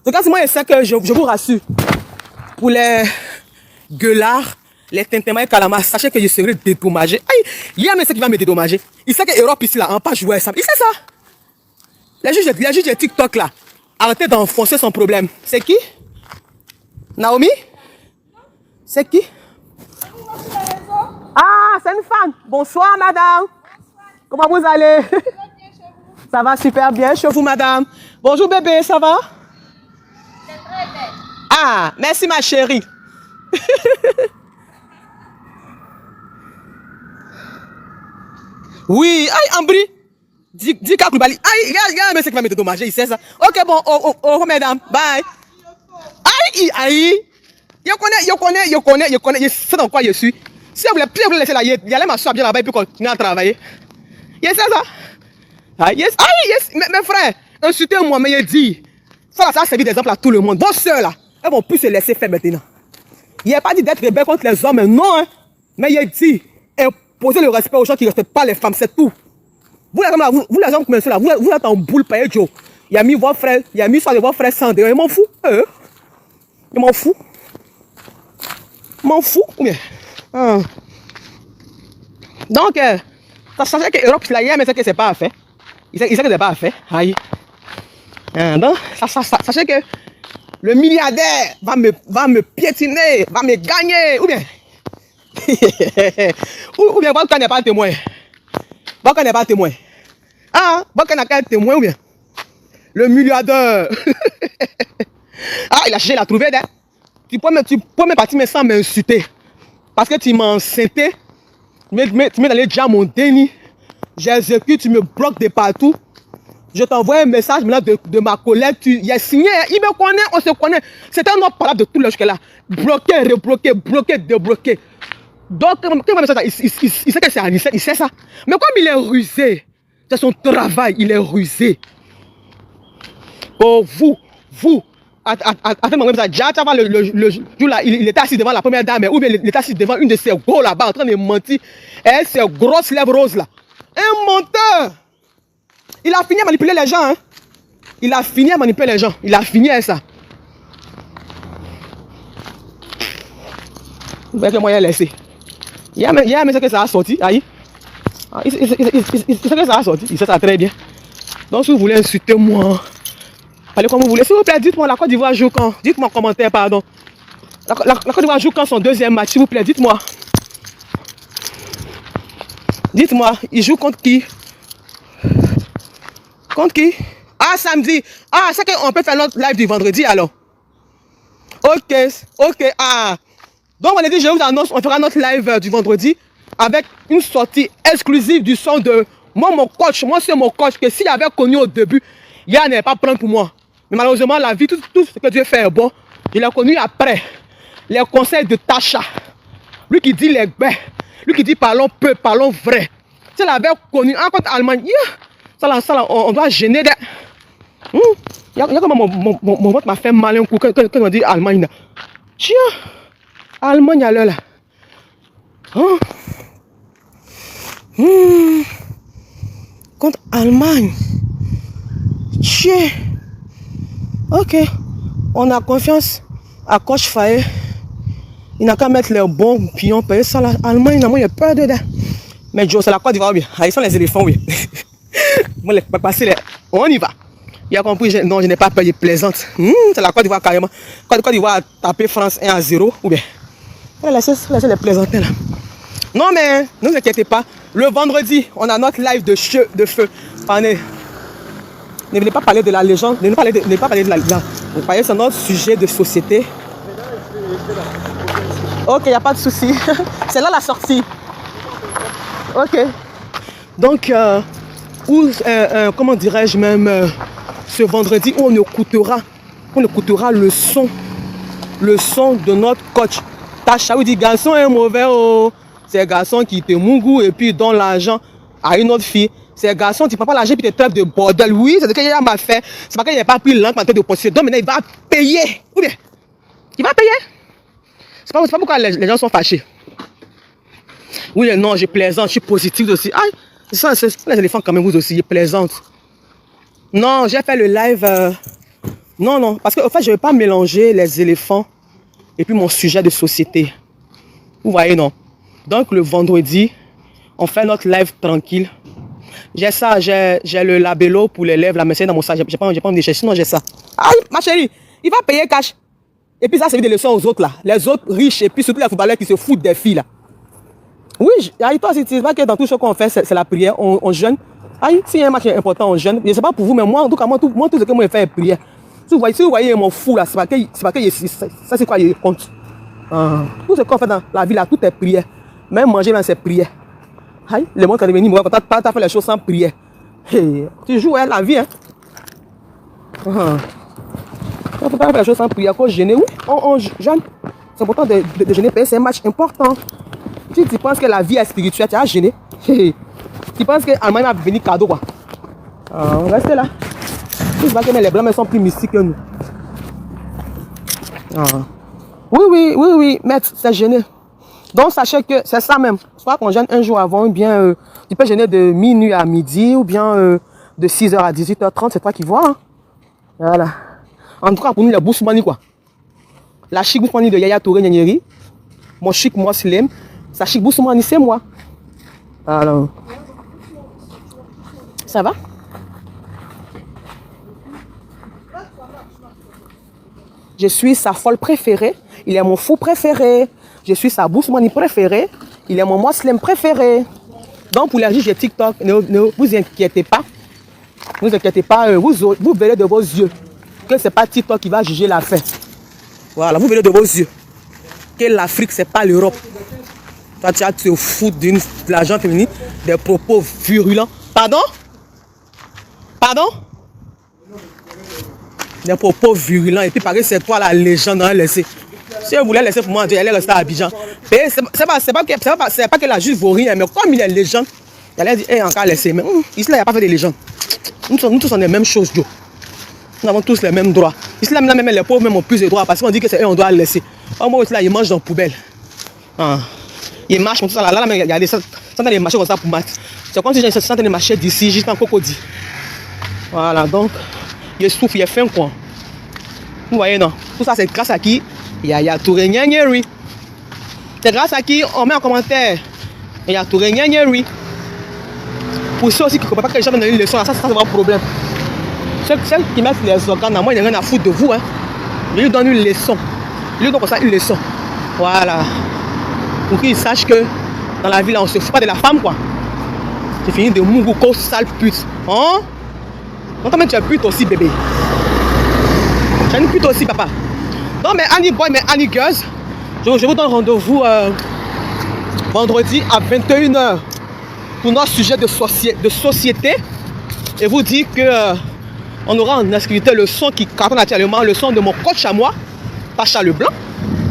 Donc, moi, je sais que je vous rassure. Pour les gueulards, les tintements et calamars, sachez que je serai dédommagé. Aïe, il y a un monsieur qui va me dédommager. Il sait que l'Europe ici, là, on pas jouer ça. Il sait ça. Les juges de TikTok, là, arrêtez d'enfoncer son problème. C'est qui? Naomi? C'est qui? Ah, c'est une femme. Bonsoir, madame. Comment vous allez? Ça va super bien chez vous, madame. Bonjour, bébé, ça va? C'est très belle. Ah, merci, ma chérie. Oui, aïe, Ambri. Dis qu'à Koulibaly. Aïe, regarde, mais c'est qui va me dédommager, il sait ça. Ok, bon, au revoir, mesdames. Bye. Aïe. Je connais, je sais dans quoi je suis. Si vous voulez laisser là, il allait m'asseoir bien là-bas et puis continuer à travailler. Je sais ça. Aïe, yes. Mes frères, insultez-moi, mais je dis. Ça va servir d'exemple à tout le monde. Vos soeurs là, elles vont plus se laisser faire maintenant. Il n'y a pas dit d'être rebelle contre les hommes, non. Hein. Mais il dit, imposer le respect aux gens qui ne respectent pas les femmes, c'est tout. Vous les hommes comme ça, vous êtes en boule payée, Joe. Il a mis vos frères, il a mis ça de vos frères sans dehors. Il m'en fout. Il m'en fout. M'en fout. Ou bien. Donc, ça sachait que l'Europe, là, il y a un message que c'est pas à faire. Il sait que c'est pas à faire. Aïe. Donc, sachez que le milliardaire va me piétiner, va me gagner. Ou bien. ou bien, Volcan n'est pas témoin. Volcan n'est pas témoin. Ah, Volcan n'a qu'un témoin ou bien. Le milliardaire. Ah, il a cherché, il a trouvé. Tu peux me partir mais sans m'insulter. Parce que tu m'as enceinté. Tu mets dans les diamants mon déni. J'exécute, tu me bloques de partout. Je t'envoie un message maintenant de ma collègue. Il a signé, il me connaît, on se connaît. C'est un autre parole de tout le jusque-là. Bloqué, rebloqué, bloqué, débloqué. Donc, il sait que c'est Anissa, il sait ça. Mais comme il est rusé, c'est son travail, il est rusé. Oh, vous, attends, le jour là, il était assis devant la première dame, ou bien il était assis devant une de ses gros là-bas en train de mentir. Et ses grosses lèvres roses là. Un menteur! Il a fini à manipuler les gens, hein. Il a fini à manipuler les gens. Il a fini à ça. Vous voyez que moi, il a laissé. Il y a un message que ça a sorti. Aïe. Il sait que ça a sorti. Il sait ça très bien. Donc, si vous voulez insulter moi, allez comme vous voulez. S'il vous plaît, dites-moi la Côte d'Ivoire joue quand. Dites-moi en commentaire, pardon. La Côte d'Ivoire joue quand son deuxième match, s'il vous plaît, dites-moi. Dites-moi, il joue contre qui? Contre qui? Ah, samedi. Ah, c'est qu'on peut faire notre live du vendredi alors. Ok. Ah. Donc, on a dit, je vous annonce, on fera notre live du vendredi avec une sortie exclusive du son de mon coach. Moi, c'est mon coach que s'il avait connu au début, il n'allait pas prendre pour moi. Mais malheureusement, la vie, tout ce que Dieu fait est bon. Il a connu après les conseils de Tasha. Lui qui dit les bêtes. Lui qui dit parlons peu, parlons vrai. S'il avait connu en contre Allemagne, ça là, on doit gêner. Il y a comment mon vote m'a fait mal un coup quand on dit Allemagne. Tiens, Allemagne à l'heure là. Contre Allemagne. Tiens. Ok. On a confiance à Coach Faye. Il n'a qu'à mettre les bons pions. Ça là, Allemagne, il y a peur dedans. Mais Joe, c'est la Côte d'Ivoire, oui. Ah, ils sont les éléphants, oui. On y va. Il a compris, non, je n'ai pas peur, je plaisante. C'est la Côte d'Ivoire carrément. Côte d'Ivoire a tapé France 1-0, ou bien. Laissez les plaisanter là. Non, mais ne vous inquiétez pas. Le vendredi, on a notre live de feu. Ne venez pas parler de la légende, ne venez pas parler de la légende. Vous parlez sur notre sujet de société. Ok, il n'y a pas de souci. C'est là la sortie. Ok. Donc, comment dirais-je même, ce vendredi où on écoutera le son de notre coach. Tasha dit, garçon est mauvais, oh. C'est un garçon qui te mougou et puis donne l'argent à une autre fille. C'est un garçon qui prend pas l'argent et puis te traite de bordel. Oui, c'est ce qu'il a mal fait. C'est pas qu'il n'a pas pris l'encre en tête de posséder. Donc maintenant, il va payer. Ou bien, il va payer. C'est pas pourquoi les gens sont fâchés. Oui, non, je plaisante, je suis positive aussi. Ah, c'est les éléphants quand même, vous aussi, ils plaisantent. Non, j'ai fait le live Non, non, parce que en fait, je ne vais pas mélanger les éléphants et puis mon sujet de société. Vous voyez, non? Donc, le vendredi, on fait notre live tranquille. J'ai ça, j'ai le labello pour les lèvres, la messagerie dans mon sac. J'ai pas envie de chercher, sinon j'ai ça. Aïe, ma chérie, il va payer cash. Et puis ça, c'est des leçons aux autres, là. Les autres riches, et puis surtout les footballeurs qui se foutent des filles, là. Oui, aïe, toi, c'est pas que dans tout ce qu'on fait, c'est la prière, on jeûne. Aïe, s'il y a un match important, on jeûne. Je ne sais pas pour vous, mais moi, en tout cas, tout ce que moi, je fais est prière. Si vous voyez mon fou, là, c'est pas que ça, c'est quoi, il compte. Tout ce qu'on fait dans la vie, là, tout est prière. Même manger, là, c'est prière. Aïe, le monde, quand il est venu, moi, quand t'as fait les choses sans prière. Hey, tu joues, hein, la vie, hein. Quand tu faire les choses sans prière, faut jeûner. Oui, on jeûne. C'est important de jeûner, c'est un match important. Si tu penses que la vie est spirituelle, tu as gêné. Tu penses que l'Allemagne va venir cadeau, quoi. Restez là. Tu vois que les blancs sont plus mystiques que nous. Oui, maître, c'est gêné. Donc, sachez que c'est ça même. Soit qu'on gêne un jour avant, ou bien tu peux gêner de minuit à midi, ou bien de 6h à 18h30, c'est toi qui vois. Hein? Voilà. En tout cas, pour nous, les Boussoumani, quoi. La chic Boussoumani de Yaya Touré Nyanyeri, mon chic Moslem, sa chic Boussoumani, c'est moi. Alors, ça va? Je suis sa folle préférée. Il est mon fou préféré. Je suis sa Boussoumani préférée. Il est mon Moslem préféré. Donc, pour les juges de TikTok, ne vous inquiétez pas. Ne vous inquiétez pas. Vous verrez de vos yeux que ce n'est pas TikTok qui va juger l'affaire. Voilà, vous verrez de vos yeux que l'Afrique, ce n'est pas l'Europe. Toi, tu as te foutre de l'argent féminin, des propos virulents. Pardon? Pardon? Des propos virulents. Et puis, pareil, c'est toi la légende à laisser. Si vous voulez laisser pour moi, elle est restée à Abidjan. C'est pas que la juge vaut rien, mais comme il est légende, elle a dit, encore laisser. Mais ici, il n'y a pas fait de légende. Nous tous on a les mêmes choses, Joe. Nous avons tous les mêmes droits. Ici, là, même les pauvres même ont plus de droits parce qu'on dit que c'est eux, on doit laisser. Oh, moi, là, ils mangent dans la poubelle. Ils marchent comme ça. Là, regardez, ça dans les marchés comme ça pour mat. C'est comme si je suis en train de marcher d'ici, juste en cocody. Voilà, donc, il souffre, il est fin, quoi. Vous voyez, non? Tout ça, c'est grâce à qui? Yaya Touré Nyanyeri. C'est grâce à qui on met en commentaire Yaya Touré Nyanyeri. Pour ceux aussi qui ne comprennent pas que les gens donnent une leçon, ça c'est vraiment un problème. Ceux qui mettent les organes, moi, il n'y a rien à foutre de vous. Hein. Je lui donne une leçon. Je lui donne comme ça une leçon. Voilà. Pour qu'ils sachent que dans la vie, là, on ne se fout pas de la femme, quoi. C'est fini de mougouko, sale pute. Hein? Donc, quand même, tu es pute aussi, bébé. Tu es une pute aussi, papa. Non, mais Annie Boy, mais Annie Girls, je vous donne rendez-vous vendredi à 21h pour notre sujet de société. Et vous dire que on aura en inscription le son qui cartonne actuellement, le son de mon coach à moi, Tacha Leblanc.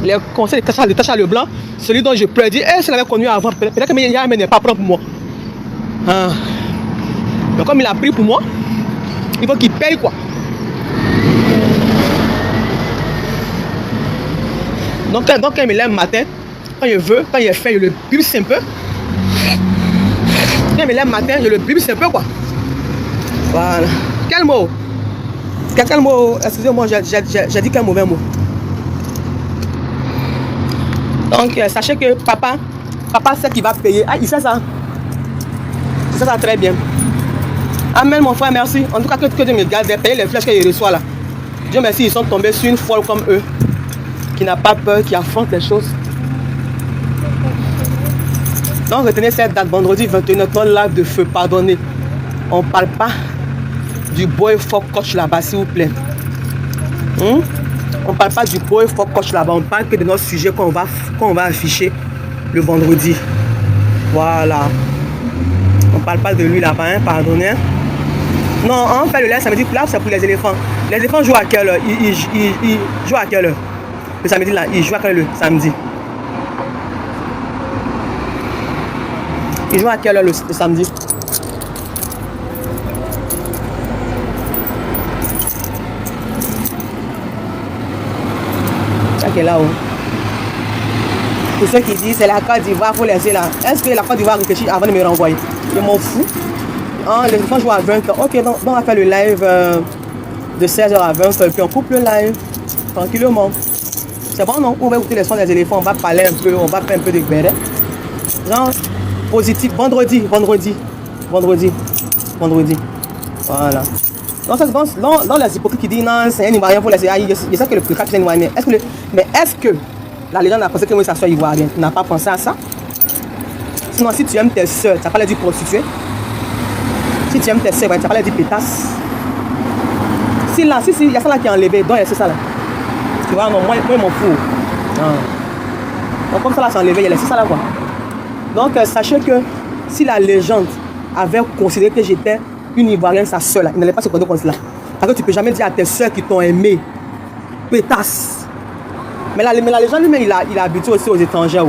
Les conseils de Tacha Leblanc, celui dont je prédis, je l'avais connu avant, peut-être que Yaya n'est pas prêt pour moi. Mais comme il a pris pour moi, il faut qu'il paye, quoi. Donc quand il me lève le matin, quand il veut, quand il est fait, je le bibse un peu. Quand il me lève le matin, je le bibse un peu, quoi. Voilà. Quel mot? Quel mot? Excusez-moi, j'ai dit quel mauvais mot. Donc, sachez que papa sait qu'il va payer. Ah, il sait ça. Il sait ça très bien. Amen, mon frère, merci. En tout cas, que Dieu me garde de payer les flèches qu'il reçoit là. Dieu merci, ils sont tombés sur une folle comme eux, qui n'a pas peur, qui affronte les choses. Donc, retenez cette date, vendredi 21h, notre live de feu, pardonnez. On ne parle pas du boy for coach là-bas, s'il vous plaît. On ne parle pas du boy for coach là-bas, on parle que de notre sujet qu'on va afficher le vendredi. Voilà. On ne parle pas de lui là-bas, hein, pardonnez. Non, on fait le live samedi, là c'est pour les éléphants. Les éléphants jouent à quelle heure? Ils jouent à quelle heure? Le samedi là, ils jouent à quelle heure le samedi? Ils jouent à quelle heure le samedi? C'est là-haut. Pour ceux qui disent c'est la Côte d'Ivoire, il faut laisser là. Est-ce que la Côte d'Ivoire réfléchit avant de me renvoyer? Je m'en fous. Les enfants jouent à 20h. Ok, donc on va faire le live de 16h à 20h, puis on coupe le live, tranquillement. C'est bon, non? On va écouter les sons des éléphants, on va parler un peu, on va faire un peu de béret. Genre, positif, vendredi. Voilà. Donc, dans les hypocrites qui disent non, c'est un Ivoirien pour laisser. Je sais que le plus c'est un Ivoirien. Mais est-ce que la légende a pensé que Moïse soit Ivoirien? Tu n'as pas pensé à ça? Sinon, si tu aimes tes soeurs, tu n'as pas l'air du prostitué. Si tu aimes tes soeurs, tu n'as pas l'air du pétasse. Si, il y a ça là qui est enlevé, donc c'est ça là. Tu vois, non, moi je m'en fous. Donc, comme ça là, c'est enlevé, il y a laissé ça là quoi. Donc, sachez que si la légende avait considéré que j'étais une Ivoirienne, sa soeur là, il n'allait pas se prendre comme cela. Parce que tu ne peux jamais dire à tes soeurs qui t'ont aimé, pétasse. Mais la légende lui-même, il a habitué aussi aux étrangers.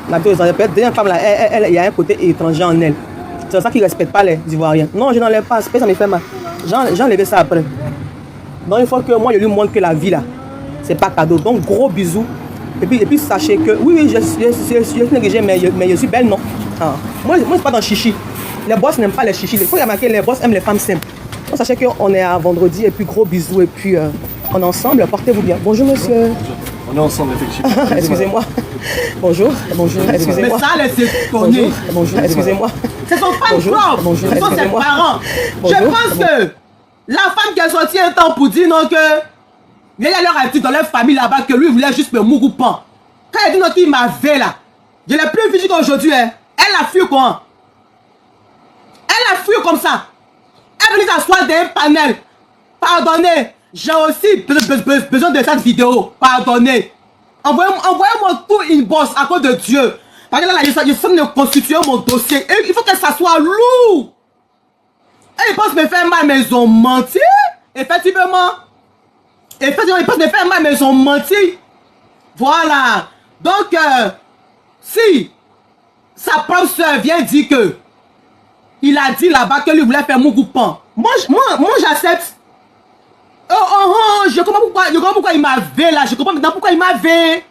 Peut-être une femme là, il y a un côté étranger en elle. C'est ça qui ne respecte pas les Ivoiriens. Non, je n'enlève pas, ça me fait mal. J'ai enlevé ça après. Donc il faut que moi je lui montre que la vie là, c'est pas cadeau. Donc gros bisous. Et puis sachez que oui, je suis négligée, mais je suis belle, non. Moi je ne suis pas dans chichi. Les boss n'aiment pas les chichis. Il faut remarquer, les boss aiment les femmes simples. Donc sachez qu'on est à vendredi et puis gros bisous et puis on est ensemble. Portez-vous bien. Bonjour monsieur. On est ensemble effectivement. Excusez-moi. Bonjour. Excusez-moi. Mais ça laisse tourner. Bonjour. Excusez-moi. Ce sont pas club. Ce sont ses parents. Je pense que la femme qui a sorti un temps pour dire non que il y a leur attitude dans leur famille là-bas que lui voulait juste me mougoupan. Quand il dit non qu'il m'avait là, je l'ai plus vu qu'aujourd'hui. Hein. Elle a fui quoi? Elle a fui comme ça. Elle est venue s'asseoir dans un panel. Pardonnez, j'ai aussi besoin de cette vidéo. Pardonnez. Envoyez-moi tout inbox à cause de Dieu. Parce que là, je suis de constituer mon dossier. Et il faut que ça soit lourd. Et ils pensent me faire mal, mais ils ont menti. Effectivement, ils pensent me faire mal, mais ils ont menti. Voilà. Donc, si sa propre soeur vient dire que il a dit là-bas que lui voulait faire Mougoupan, moi j'accepte. Je comprends pourquoi il m'avait là. Je comprends maintenant pourquoi il m'avait.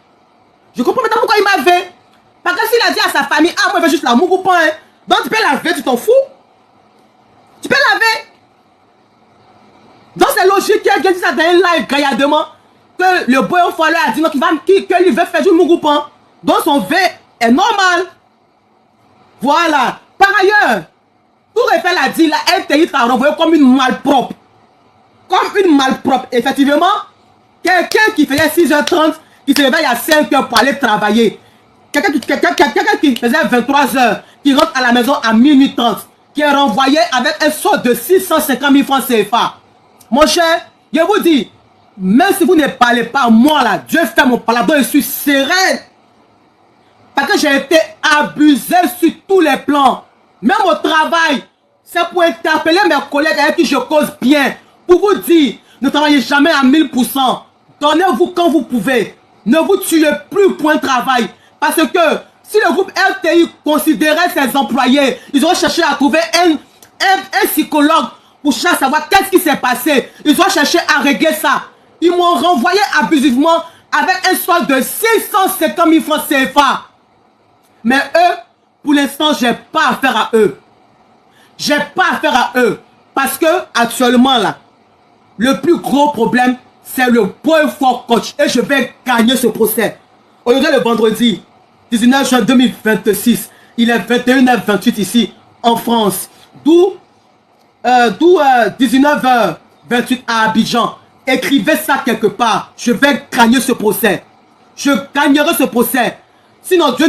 Parce que s'il a dit à sa famille, ah moi je veux juste la Mougoupan, hein. Donc tu peux laver, tu t'en fous. Tu peux laver. Donc c'est logique qu'il dit ça dans un live gaillardement. Que le boy au foyer a dit non, qu'il veut faire du Mougoupan. Donc son V est normal. Voilà. Par ailleurs, tout Réfel a dit, la LTI t'a renvoyé comme une malpropre. Effectivement. Quelqu'un qui faisait 6h30, qui se réveille à 5h pour aller travailler. Quelqu'un qui faisait 23h, qui rentre à la maison à minuit 30, qui est renvoyé avec un solde de 650 000 francs CFA. Mon cher, je vous dis, même si vous ne parlez pas, moi là, Dieu fait mon paladin, je suis serein. Parce que j'ai été abusé sur tous les plans. Même au travail, c'est pour interpeller mes collègues avec qui je cause bien. Pour vous dire, ne travaillez jamais à 1000%. Donnez-vous quand vous pouvez. Ne vous tuez plus pour un travail. Parce que si le groupe LTI considérait ses employés, ils ont cherché à trouver un psychologue pour chercher à savoir qu'est-ce qui s'est passé. Ils ont cherché à régler ça. Ils m'ont renvoyé abusivement avec un solde de 650 000 francs CFA. Mais eux, pour l'instant, j'ai pas affaire à eux. J'ai pas affaire à eux. Parce que, actuellement, là, le plus gros problème, c'est le Boy for Coach. Et je vais gagner ce procès. Aujourd'hui, le vendredi, 19 juin 2026, il est 21h28 ici, en France. D'où 19h28 à Abidjan. Écrivez ça quelque part. Je vais gagner ce procès. Je gagnerai ce procès. Sinon Dieu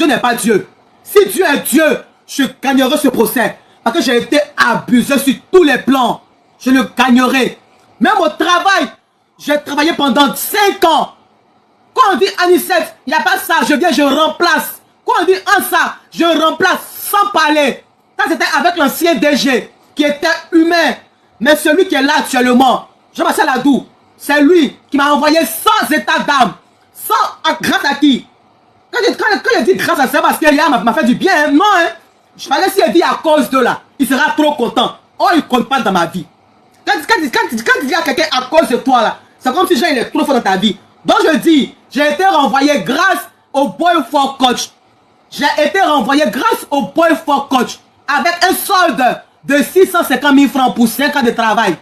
n'est pas Dieu. Si Dieu est Dieu, je gagnerai ce procès. Parce que j'ai été abusé sur tous les plans. Je le gagnerai. Même au travail, j'ai travaillé pendant 5 ans. Quand on dit Anicette, il n'y a pas ça, je viens, je remplace. Quand on dit Ansa, je remplace sans parler. Ça c'était avec l'ancien DG qui était humain. Mais celui qui est là actuellement, Jean-Marcel Adou, c'est lui qui m'a envoyé sans état d'âme. Grâce à qui? Quand je dis grâce à ça, parce qu'il m'a fait du bien, hein? Non, hein? Je fallait s'il dit à cause de là, il sera trop content. Oh, il ne compte pas dans ma vie. Quand il dit à quelqu'un à cause de toi là, c'est comme si il est trop fort dans ta vie. Donc je dis, j'ai été renvoyé grâce au Boy for Coach. J'ai été renvoyé grâce au Boy for Coach avec un solde de 650 000 francs pour 5 ans de travail.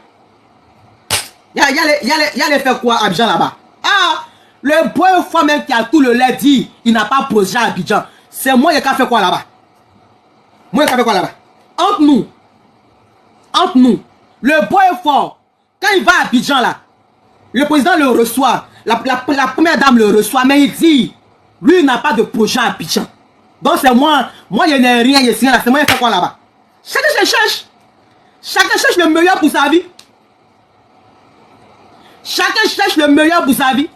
Il y a les faire quoi à Abidjan là-bas? Ah, le boy fois même qui a tout le lait dit, il n'a pas posé à Abidjan. C'est moi qui a fait quoi là-bas? Moi qui a fait quoi là-bas? Entre nous, le boy fort, quand il va à Abidjan là, le président le reçoit, la première dame le reçoit, mais il dit, lui il n'a pas de projet à Abidjan. Donc c'est moi il n'y a rien, c'est moi qui a fait quoi là-bas? Chacun cherche le meilleur pour sa vie. Chacun cherche le meilleur pour sa vie.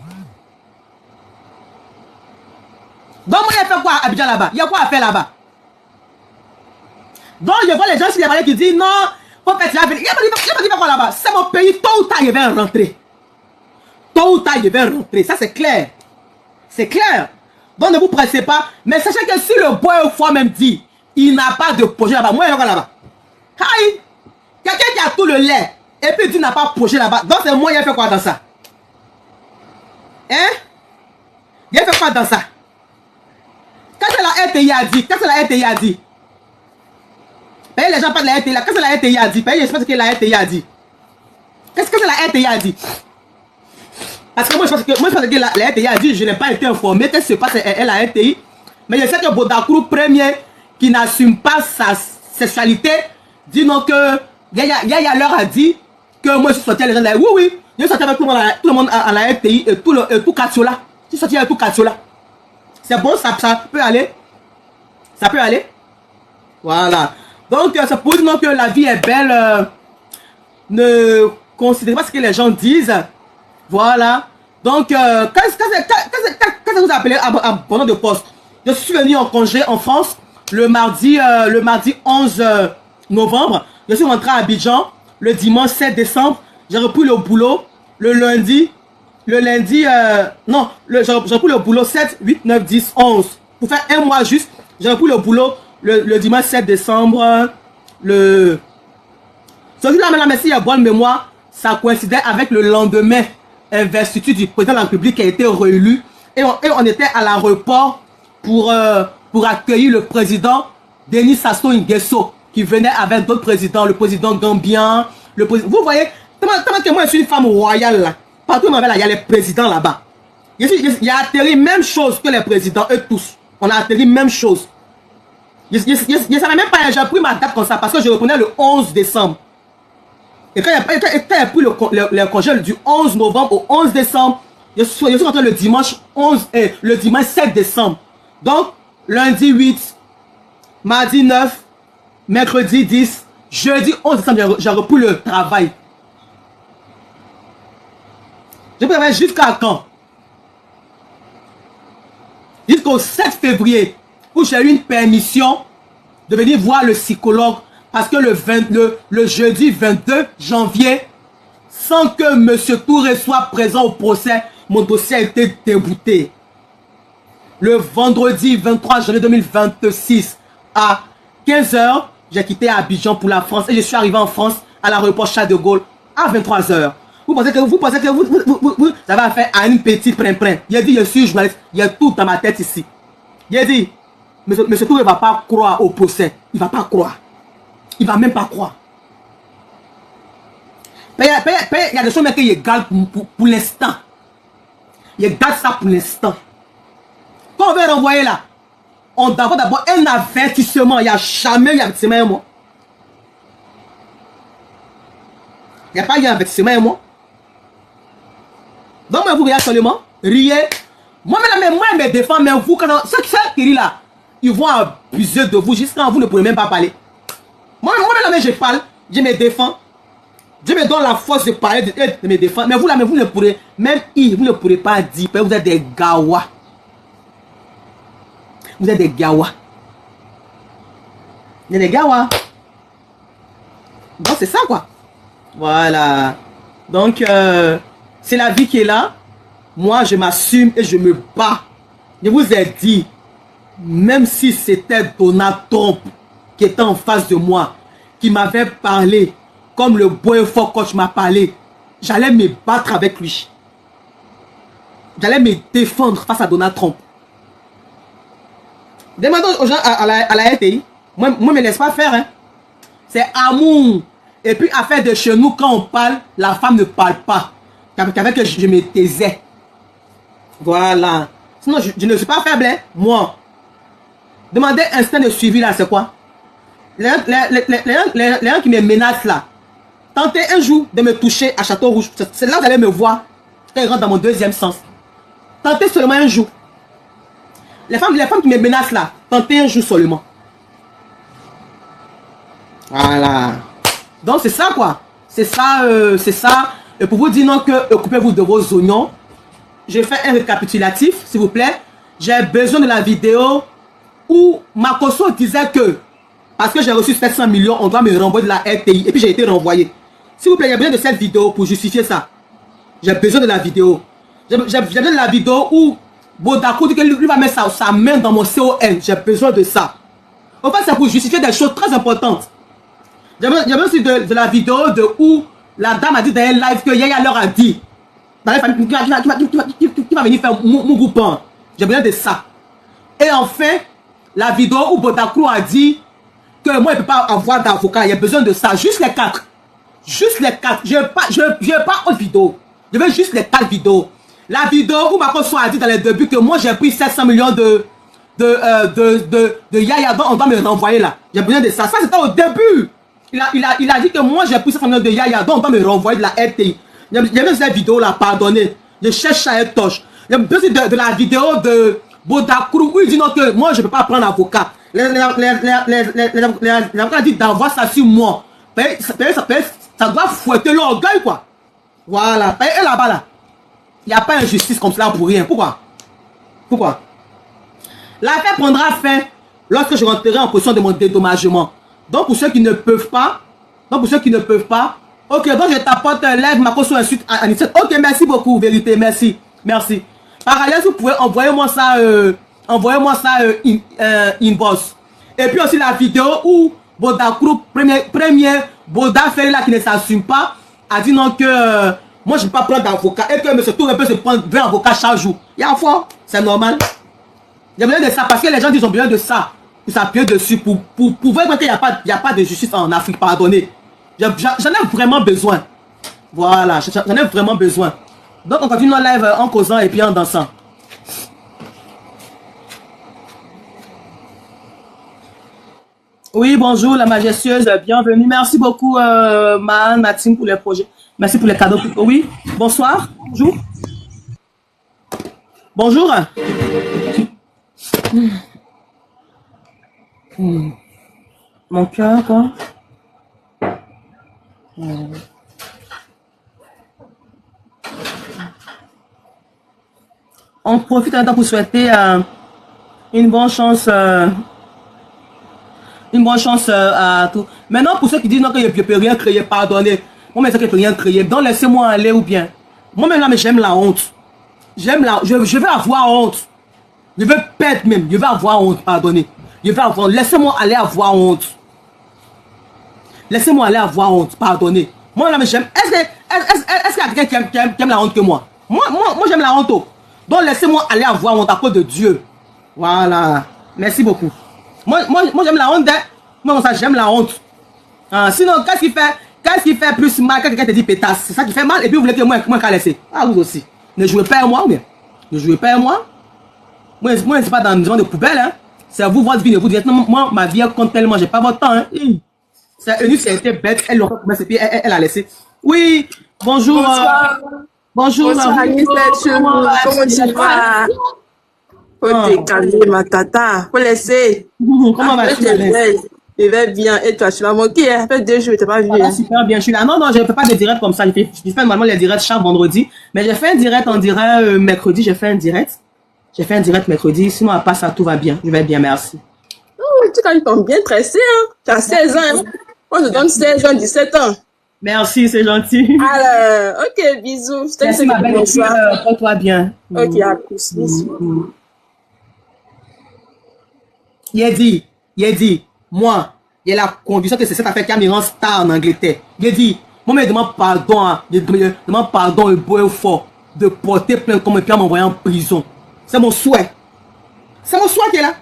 Donc moi il fait quoi à Abidjan là-bas? Il y a quoi à faire là-bas? Donc je vois les gens qui disent non, faut faire ça. Il n'y a pas dit quoi là-bas. C'est mon pays, tôt ou tard il va rentrer. Tôt ou tard il va rentrer. Ça c'est clair. C'est clair. Donc ne vous pressez pas. Mais sachez que si le boy au foie même dit, il n'a pas de projet là-bas. Moi il y a quoi là-bas? Aïe! Quelqu'un qui a tout le lait et puis tu n'as pas projet là-bas. Donc c'est moi, il a fait quoi dans ça? Hein? Il a fait quoi dans ça? Qu'est-ce que la RTI a dit? Qu'est-ce que la RTI a dit? Payez les gens pas de la RTI là. Qu'est-ce que la RTI a dit? Payez ce que la RTI a dit. Qu'est-ce que la RTI a dit? Parce que moi je pense que la RTI a dit, je n'ai pas été informé. Qu'est-ce qui se passe à la RTI? Mais je sais que Bodakourou premier qui n'assume pas sa sexualité dit non que Yaya leur a dit que moi je suis sorti à les gens là. Oui, je suis sorti avec tout le monde à la RTI et tout Katiola. Je suis sorti avec tout Katiola. C'est bon, ça peut aller. Ça peut aller. Voilà. Donc c'est pour dire que la vie est belle. Ne considérez pas ce que les gens disent. Voilà. Donc qu'est-ce que vous appelez abandon de poste? Je suis venu en congé en France le mardi 11 novembre. Je suis rentré à Abidjan le dimanche 7 décembre. J'ai repris le boulot j'ai repris le boulot 7, 8, 9, 10, 11. Pour faire un mois juste, j'ai repris le boulot le dimanche 7 décembre. Ce jour-là, maintenant, s'il y a bonne mémoire, ça coïncidait avec le lendemain investiture du président de la République qui a été réélu. Et on était à l'aéroport pour accueillir le président Denis Sassou Nguesso qui venait avec d'autres présidents, le président gambien, vous voyez, tellement que moi je suis une femme royale là. Partout où il y a les présidents là-bas. Il a atterri même chose que les présidents, eux tous. On a atterri même chose. Je ne savais même pas, j'ai pris ma date comme ça parce que je reprenais le 11 décembre. Et quand j'ai pris le congé du 11 novembre au 11 décembre, je suis rentré le dimanche 7 décembre. Donc, lundi 8, mardi 9, mercredi 10, jeudi 11 décembre, j'ai repris le travail. Je peux travailler jusqu'à quand? Jusqu'au 7 février, où j'ai eu une permission de venir voir le psychologue parce que le jeudi 22 janvier, sans que M. Touré soit présent au procès, mon dossier a été débouté. Le vendredi 23 janvier 2026 à 15 h, j'ai quitté Abidjan pour la France et je suis arrivé en France à l'aéroport Charles de Gaulle à 23 h. Vous pensez que vous avez affaire à une petite prin-prin. Il a dit, je suis journaliste, il y a tout dans ma tête ici. Il a dit, M. Touré ne va pas croire au procès. Il ne va pas croire. Il ne va même pas croire. Il y a des choses qui gardent pour l'instant. Il garde ça pour l'instant. Quand on va renvoyer là, on doit avoir d'abord un avertissement. Il n'y a jamais eu avertissement à moi. Il n'y a pas eu avertissement à moi. Donc, vous regardez seulement, riez. Moi, je me défends, mais vous, ceux qui rient là, ils vont abuser de vous jusqu'à vous ne pourrez même pas parler. Moi, je parle, je me défends. Je me donne la force de parler, de me défendre. Mais vous là, vous ne pourrez, même vous ne pourrez pas dire, vous êtes des gawa. Vous êtes des gawa. Vous êtes des gawa. Donc c'est ça quoi. Voilà. Donc c'est la vie qui est là. Moi je m'assume et je me bats. Je vous ai dit, même si c'était Donald Trump qui était en face de moi, qui m'avait parlé, comme le boy fort coach m'a parlé, j'allais me battre avec lui. J'allais me défendre face à Donald Trump. Demandons aux gens à la RTI. Moi, me laisse pas faire. Hein. C'est amour. Et puis, affaire de chez nous, quand on parle, la femme ne parle pas. Qu'avec que je me taisais. Voilà. Sinon, je ne suis pas faible, hein? Moi. Demandez instinct de suivi, là, c'est quoi? Les gens qui me menacent, là. Tentez un jour de me toucher à Château Rouge. C'est là que vous allez me voir. Quand ils rentrent dans mon deuxième sens. Tentez seulement un jour. Les femmes qui me menacent, là. Tentez un jour seulement. Voilà. Donc, c'est ça, quoi. C'est ça, c'est ça. Et pour vous dire non que occupez-vous de vos oignons, je fais un récapitulatif, s'il vous plaît. J'ai besoin de la vidéo où Makosso disait que, parce que j'ai reçu 700 millions, on doit me renvoyer de la RTI. Et puis, j'ai été renvoyé. S'il vous plaît, j'ai besoin de cette vidéo pour justifier ça. J'ai besoin de la vidéo. J'ai besoin de la vidéo où Bodakou dit que lui va mettre sa main dans mon CON. J'ai besoin de ça. En fait, c'est pour justifier des choses très importantes. J'ai besoin aussi de la vidéo de où la dame a dit dans un live que Yaya leur a dit. Dans les familles qui va venir faire mon groupe. J'ai besoin de ça. Et enfin, la vidéo où Bodakou a dit que moi, il ne peut pas avoir d'avocat. Il y a besoin de ça. Juste les 4. Juste les 4. Je veux pas autre vidéo. Je veux juste les 4 vidéos. La vidéo où Makosso a dit dans les débuts que moi, j'ai pris 700 millions de Yaya. Donc, on doit me renvoyer là. J'ai besoin de ça. Ça, c'était au début. Il a dit que moi, j'ai pris 700 millions de Yaya. Donc, on doit me renvoyer de la RTI. J'ai besoin de cette vidéo là. Pardonnez. Je cherche à être toche. J'ai besoin de la vidéo de Bodakou où il dit non que moi, je ne peux pas prendre avocat. L'avocat a dit d'avoir ça sur moi. Ça doit fouetter l'orgueil, quoi. Voilà. Et là-bas, là, il n'y a pas injustice comme cela pour rien. Pourquoi? Pourquoi? L'affaire prendra fin lorsque je rentrerai en position de mon dédommagement. Donc, pour ceux qui ne peuvent pas, ok, donc je t'apporte un live, Makosso insulte à Anissette. Ok, merci beaucoup, vérité, merci. Merci. Par ailleurs, si vous pouvez envoyer-moi ça, inbox. Et puis aussi la vidéo où Bodakou, premier Boda Ferry là qui ne s'assume pas, a dit non que moi je ne peux pas prendre d'avocat et que M. Touré peut se prendre 20 avocats chaque jour. Il y a un fois, c'est normal. J'ai besoin de ça parce que les gens disent ont besoin de ça. Pour s'appuyer dessus, pour voir qu'il n'y a pas de justice en Afrique, pardonnez. J'en ai vraiment besoin. Voilà, j'en ai vraiment besoin. Donc on continue en live en causant et puis en dansant. Oui, bonjour la majestueuse, bienvenue. Merci beaucoup Maxime pour les projets. Merci pour les cadeaux. Oui, bonsoir, bonjour. Bonjour. Mon cœur, quoi. On profite un temps pour souhaiter une bonne chance à tout. Maintenant, pour ceux qui disent non, que je ne peux rien créer, pardonnez. Moi, mais ça que je ne peux rien créer. Donc, laissez-moi aller ou bien. Moi-même, là, mais j'aime la honte. Je veux avoir honte. Je veux perdre même. Je veux avoir honte, pardonnez. Je veux avoir. Laissez-moi aller avoir honte. Laissez-moi aller avoir honte, pardonnez. Moi, là, mais j'aime. Est-ce qu'il y a quelqu'un qui aime la honte que moi? Moi, j'aime la honte. Donc, laissez-moi aller avoir honte à cause de Dieu. Voilà. Merci beaucoup. Moi j'aime la honte. Moi, ça, j'aime la honte. Sinon, qu'est-ce qui fait plus mal quand quelqu'un te dit pétasse? C'est ça qui fait mal. Et puis, vous voulez que moi qu'à laisser. Ah, vous aussi. Ne jouez pas à moi, ou bien? Ne jouez pas à moi. Moi, je ne suis pas dans une zone de poubelle. Hein. C'est vous, votre vie. Ne vous dites, non, moi, ma vie, elle compte tellement. J'ai pas votre temps. Hein. C'est une été bête. Elle l'aura commencé. Puis, elle a laissé. Oui. Bonjour. Bonsoir. Bonjour. Bonsoir, comment tu vas? Faut te calmer, ma tata. Faut laisser. Comment vas-tu? Je vais bien. Et toi, tu m'as manqué. Ça fait 2 jours, je t'ai pas vu. Ah, super bien. Je suis là. Non, je ne fais pas de direct comme ça. Je fais normalement les directs chaque vendredi. Mais j'ai fait un direct, on dirait mercredi. J'ai fait un direct mercredi. Sinon, à part ça, tout va bien. Je vais bien, merci. Oh, tu quand même bien tressé, hein. Tu as 16 ans. Hein? Moi, je donne 16 ans, 17 ans. Merci, c'est gentil. Alors, ok, bisous. Merci, ma belle. Porte-toi bien. Ok, à plus. Bisous. Il a dit, moi, il y a la condition que c'est cette affaire qui a mis en star en Angleterre. Il a dit, moi, je demande pardon au beau et fort de porter plainte comme et puis à m'envoyer en prison. C'est mon souhait. C'est mon souhait qui est là.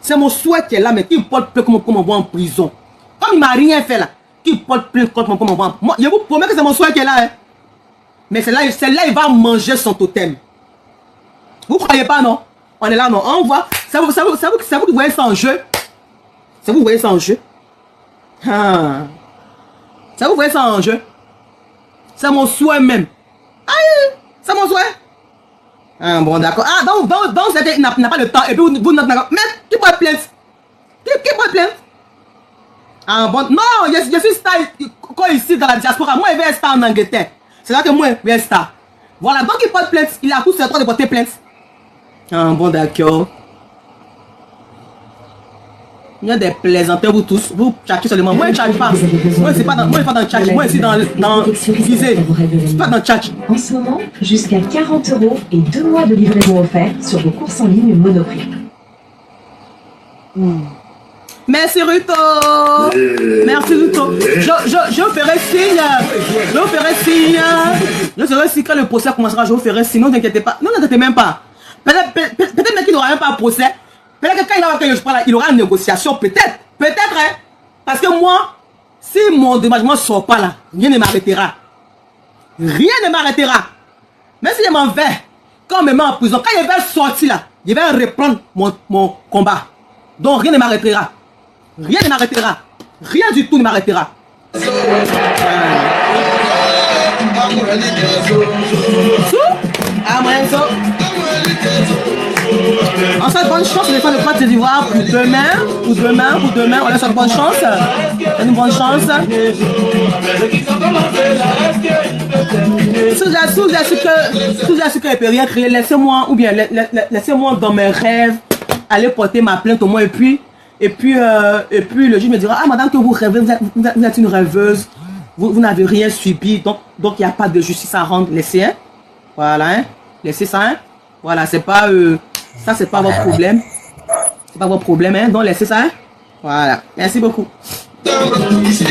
C'est mon souhait qui est là, mais qui porte plainte comme m'envoie en prison. Comme il m'a rien fait là. qui porte plainte contre mon maman. Moi, je vous promets que c'est mon soeur qui est là. Hein. Mais celle-là, il va manger son totem. Vous croyez pas, non? On est là, non? On voit. C'est vous qui voyez ça en jeu. C'est vous qui voyez ça en jeu. Ah. Ça vous voyez ça en jeu. C'est mon souhait même. Aïe, c'est mon souhait. Ah, bon, d'accord. Ah, donc il n'a pas le temps. Et puis, vous n'avez pas. Mais, qui porte plainte? Qui porte plainte? Ah, bon. Non, je suis star quand ici dans la diaspora. Moi, je vais être star en Angleterre. C'est là que moi, je vais être star. Voilà, donc il porte plainte. Il a tous le droit de porter plainte. Ah, bon, d'accord. Il y a des plaisanteurs, vous tous. Vous tchatchez seulement. Moi, je ne tchatche pas. Moi, je ne suis pas dans le tchatch. Moi, je suis dans visée. Je ne suis pas dans le tchatch. En ce moment, jusqu'à 40 € et 2 mois de livraison offerts sur vos courses en ligne Monoprix. Merci Ruto. Merci Ruto. Je vous ferai signe. Je vous ferai signe. Je ferai signe quand le procès commencera. Je vous ferai signe. Ne vous inquiétez pas. Non, ne vous inquiétez même pas. Peut-être même qu'il n'aura même pas un procès. Peut-être que quand il aura une négociation. Peut-être. Peut-être. Hein. Parce que moi, si mon déménagement ne sort pas là, rien ne m'arrêtera. Rien ne m'arrêtera. Même si je m'en vais, quand on me met en prison, quand je vais sortir là, je vais reprendre mon combat. Donc rien ne m'arrêtera. Rien ne m'arrêtera. Rien du tout ne m'arrêtera. On souhaite bonne chance les femmes de Côte d'Ivoire pour demain. On leur souhaite bonne chance. Une bonne chance. Si j'ai su que je peux rien créer, laissez-moi, ou bien laissez-moi dans mes rêves aller porter ma plainte au moins et puis le juge me dira, ah madame que vous rêvez, vous êtes une rêveuse, vous n'avez rien subi, donc il n'y a pas de justice à rendre, laissez, hein, voilà, hein, laissez ça, hein, voilà, c'est pas, ça c'est pas votre problème, c'est pas votre problème, hein, donc laissez ça, hein, voilà, merci beaucoup. Mais c'est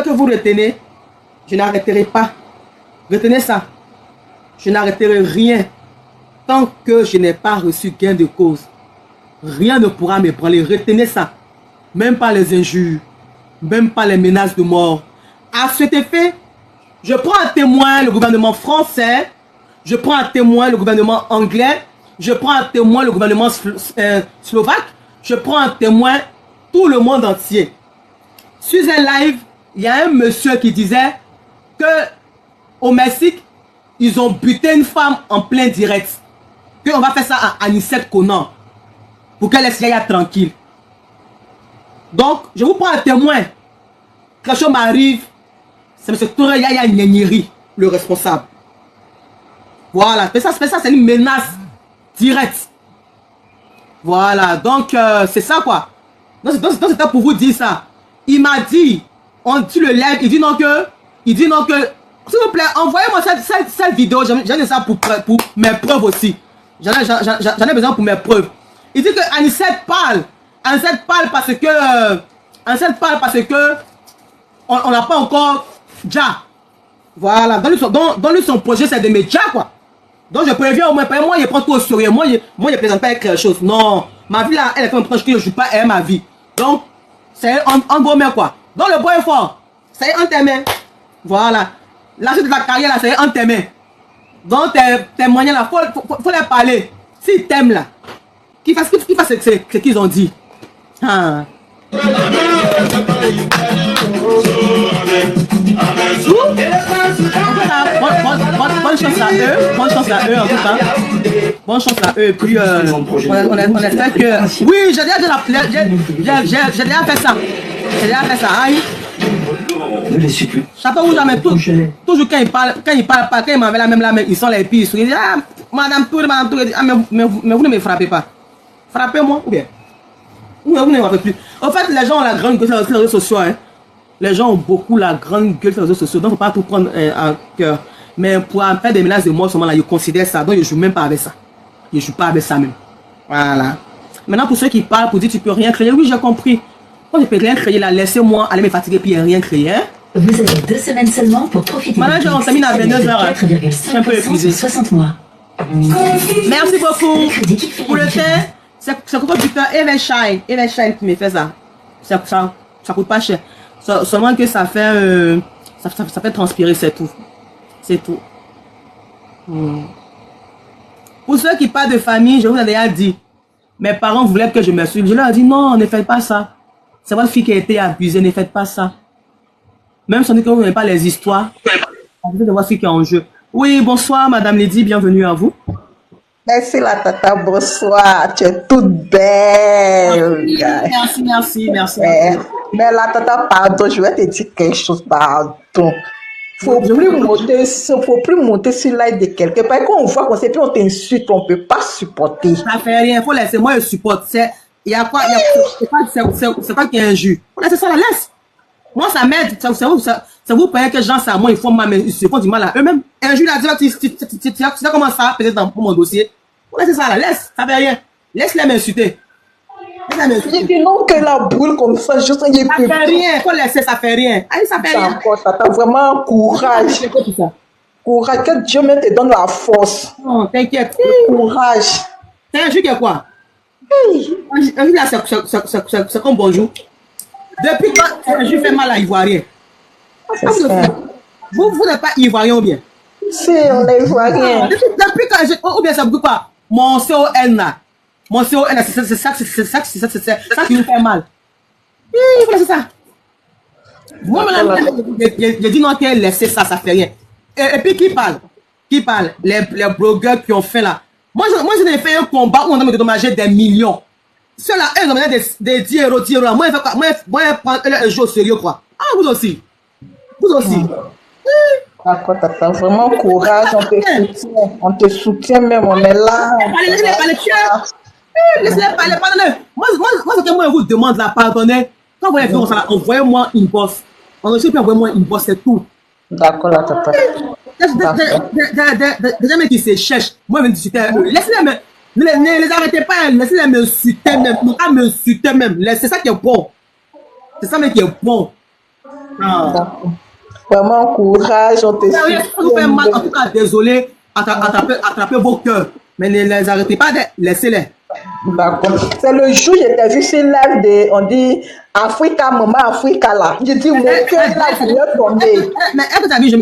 que vous retenez, je n'arrêterai pas. Retenez ça. Je n'arrêterai rien tant que je n'ai pas reçu gain de cause. Rien ne pourra m'ébranler. Retenez ça. Même pas les injures, même pas les menaces de mort. À cet effet, je prends à témoin le gouvernement français, je prends à témoin le gouvernement anglais, je prends à témoin le gouvernement slovaque, je prends à témoin tout le monde entier. Sur un live, il y a un monsieur qui disait que au Mexique, ils ont buté une femme en plein direct. Qu'on va faire ça à Anicette Conan pour qu'elle laisse Yaya tranquille. Donc, je vous prends à témoin. Quelque chose m'arrive, c'est M. Touré Yaya Nyenyeri, le responsable. Voilà, ça c'est une menace directe. Voilà, donc c'est ça quoi. Donc c'était pour vous dire ça. Il m'a dit, on dit le live, il dit non que, s'il vous plaît, envoyez-moi cette vidéo, j'en ai ça pour mes preuves aussi. J'en ai besoin pour mes preuves. Il dit que Anicette parle parce que, on n'a pas encore déjà. Voilà, dans lui son projet c'est de médias quoi. Donc je préviens au moins, moi je prends tout au sérieux, moi je présente pas avec quelque chose. Non, ma vie là, elle est comme proche que je joue pas, elle est ma vie. Donc, c'est un gros mec quoi. Donc le point est fort, c'est un tes mains. Voilà. La suite de ta carrière là, c'est un tes mains. Donc tes moyens là, faut les parler. S'ils t'aiment là, qu'ils fassent ce qu'ils ont dit. Ah. Bonne chance à eux en tout cas. Bonne chance à eux et puis on espère que... Oui, j'ai déjà fait ça. Aïe. Ne les suis plus. Je sais pas où jamais toujours quand il parle pas, quand il m'avait la main, ils sont les pires. Ils disent, ah, madame Touré, ah, mais vous ne me frappez pas. Frappez-moi ou bien. Vous ne me frappez plus. En fait, les gens ont la grande gueule sur les réseaux sociaux. Hein. Les gens ont beaucoup la grande gueule sur les réseaux sociaux. Donc, il ne faut pas tout prendre à cœur. Mais pour faire des menaces de mort, seulement là, je considère ça. Donc, je ne joue même pas avec ça. Je ne joue pas avec ça même. Voilà. Maintenant, pour ceux qui parlent, pour dire tu ne peux rien créer, oui, j'ai compris. Quand je ne peux rien créer là, laissez-moi aller me fatiguer puis rien créer. Hein? Vous avez 2 semaines seulement pour profiter Maintenant, on termine à 22h. Je suis un peu épuisé. 60 mois. Merci beaucoup. Le crédit qui fait Pour la le thé, différence. c'est producteur Evershine qui me fait ça. Ça coûte pas cher. Seulement que ça fait, ça fait transpirer, c'est tout. C'est tout. Pour ceux qui parlent de famille, je vous ai déjà dit. Mes parents voulaient que je me suive. Je leur ai dit non, ne faites pas ça. C'est votre fille qui a été abusée, ne faites pas ça. Même si on dit que vous n'avez pas les histoires, vous de votre fille qui est en jeu. Oui, bonsoir, Madame Lydie, bienvenue à vous. Merci la tata, bonsoir. Tu es toute belle. Merci. Mais la tata, pardon, je vais te dire quelque chose, pardon. Faut plus monter sur l'aide de quelqu'un. Parce qu'on voit qu'on sait plus, on t'insulte, on peut pas supporter. Ça fait rien, faut laisser, moi je supporte. Il y a quoi, c'est quoi qui est injure? Faut laisser ça, la laisse. Moi ça m'aide, ça vous paraît que gens, ça, moi ils font du mal à eux-mêmes. Injure, là, tu sais comment ça, peut-être dans mon dossier. Faut laisser ça, la laisse, ça fait rien. Laisse-les m'insulter. J'ai dit non que la boule comme ça, juste un peu. Ça fait rien, faut laisser, ça fait rien. Allez, ça fait rien. Ça t'a vraiment courage. Courage, que Dieu me te donne la force. Non, t'inquiète. Courage. C'est un jus qui est quoi? Un jus là, c'est comme bonjour. Depuis quand un jus fait mal à Ivoirien? Vous n'êtes pas Ivoirien ou bien? Si, on est Ivoirien. Depuis quand ou bien ça vous pas? Mon CON là. Mon CON là, c'est ça qui nous fait mal. Il faut laisser ça. Moi, maintenant, j'ai dit non, qu'elle laisse ça, ça fait rien. Et puis qui parle? Qui parle? Les blogueurs qui ont fait là. Moi, j'ai fait un combat où on a dédommagé des millions. Ceux-là, eux, ils ont donné des 10 euros, 10 euros. Moi, je prends un jeu au sérieux, quoi. Ah, vous aussi. Vous aussi. D'accord, t'as vraiment courage, on te soutient même, on est là. Laissez-les parler, pardonnez. Moi, c'est que moi, je vous demande la pardonner. Quand vous voyez faire ça, envoyez-moi une bosse. Envoyez-moi une bosse, c'est tout. D'accord, là, tata. Des gens qui se cherchent, moi, je vais discuter avec eux. Laissez-les, ne les arrêtez pas, laissez-les m'insulter même. Ne pas m'insulter même. C'est ça qui est bon. C'est ça même qui est bon. D'accord. Vraiment courage, on te soutient. Ça vous fait mal, en tout cas, désolé, attrapez vos cœurs. Mais ne les arrêtez pas, laissez-les. D'accord. C'est le jour où j'étais vu sur live de, on dit, Africa, maman, Africa là. J'ai dit, mon cœur là, je vais tomber. Mais est-ce que tu as vu, je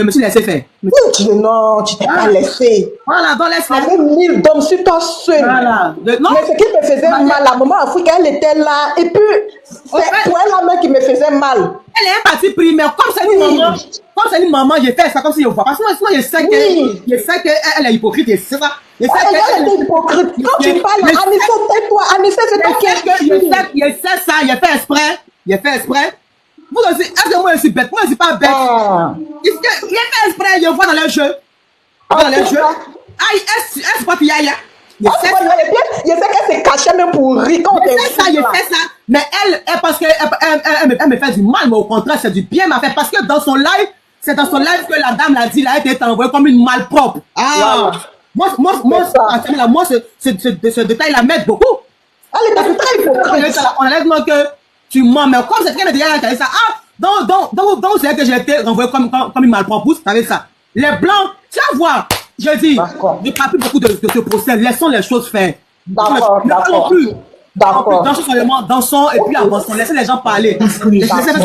me suis laissé faire. Non, tu t'es pas laissé. Voilà, donc laisse-les. Avec 1000 d'hommes sur toi seul. Voilà. Mais ce qui me faisait mal, la maman Africa, elle était là. Et puis, c'est toi la main qui me faisait mal. Elle est partie pris, mais comme c'est une maman, j'ai fait ça comme si je vois. Parce que sinon, je sais qu'elle est hypocrite, je sais ça. Elle est hypocrite. Quand tu parles, Anissa, tais-toi. Anissa, c'est toi qui es. Je sais ça, il a fait exprès. Vous aussi, est-ce que moi je suis bête? Moi je suis pas bête. Il a fait exprès, je vois dans le jeu. Aïe, est-ce pas qu'il y a? Je sais qu'elle s'est cachée même pour rire quand on fait ça. Mais elle, parce qu'elle me fait du mal, mais au contraire, c'est du bien m'a fait. Parce que dans son live, c'est dans son live que la dame l'a dit, là, elle était envoyée comme une malpropre. Moi, ce détail la m'aide beaucoup. Elle est très hypocrite. On enlève que tu mens, mais comme c'est quelqu'un déjà qui a dit ça, donc c'est que j'ai été renvoyé comme une malpropre, vous savez ça. Les blancs, tu vas voir. Je dis, ne parle plus beaucoup de ce procès, laissons les choses faire. D'accord. Dansons et puis avançons, laissez les gens parler. Laissez ce